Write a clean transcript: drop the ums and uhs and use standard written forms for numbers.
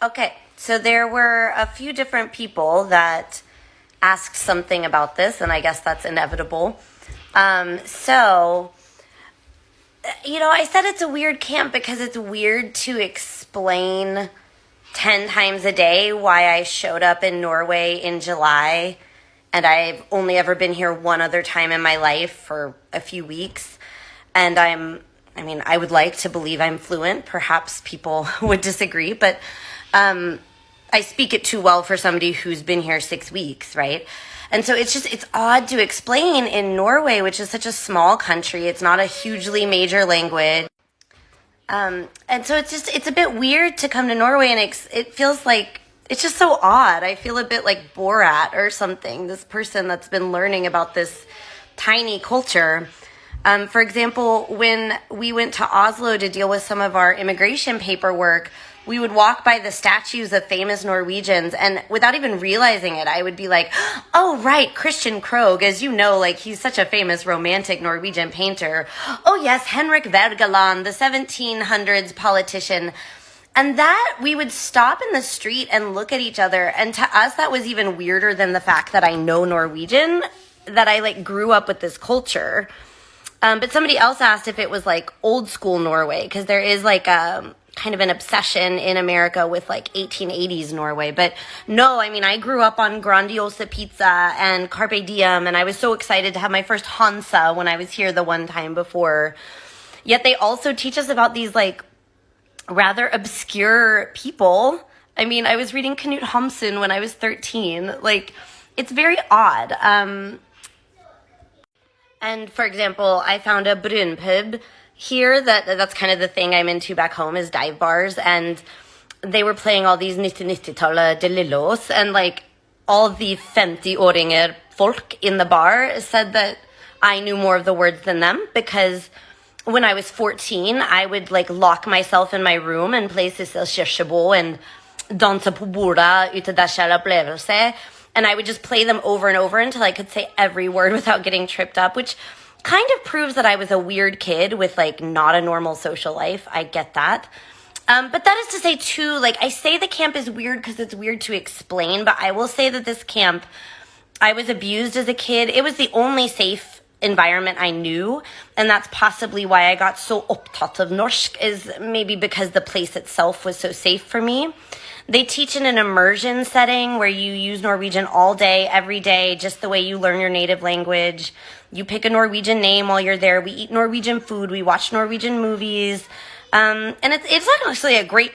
Okay, so there were a few different people that asked something about this, and I guess that's inevitable. So, I said it's a weird camp because it's weird to explain 10 times a day why I showed up in Norway in July, and I've only ever been here one other time in my life for a few weeks. And I would like to believe I'm fluent. Perhaps people would disagree, but I speak it too well for somebody who's been here 6 weeks, right? And so it's odd to explain in Norway, which is such a small country. It's not a hugely major language. And so it's a bit weird to come to Norway, and it feels like it's just so odd. I feel a bit like Borat or something, this person that's been learning about this tiny culture. For example, when we went to Oslo to deal with some of our immigration paperwork, we would walk by the statues of famous Norwegians, and without even realizing it, I would be like, oh, right, Christian Krogh, as you know, like, he's such a famous romantic Norwegian painter. Oh, yes, Henrik Wergeland, the 1700s politician. And that, we would stop in the street and look at each other, and to us, that was even weirder than the fact that I know Norwegian, that I, grew up with this culture. But somebody else asked if it was, old school Norway, because there is, kind of an obsession in America with 1880s Norway. But no, I grew up on Grandiosa pizza and Carpe Diem, and I was so excited to have my first Hansa when I was here the one time before. Yet they also teach us about these rather obscure people. I was reading Knut Hamsun when I was 13. It's very odd. And for example, I found a brunpub here that's kind of the thing I'm into back home is dive bars, and they were playing all these 90-tallet de Lillos, and all the 50-åringer folk in the bar said that I knew more of the words than them, because when I was 14, I would lock myself in my room and play Sissel Kyrkjebø and Danse på bordet ute der skjer opplevelse, and I would just play them over and over until I could say every word without getting tripped up, which kind of proves that I was a weird kid with not a normal social life. I get that. But that is to say too, I say the camp is weird because it's weird to explain, but I will say that this camp, I was abused as a kid. It was the only safe environment I knew, and that's possibly why I got so opptatt of norsk, is maybe because the place itself was so safe for me. They teach in an immersion setting where you use Norwegian all day, every day, just the way you learn your native language. You pick a Norwegian name while you're there. We eat Norwegian food. We watch Norwegian movies. And it's actually a great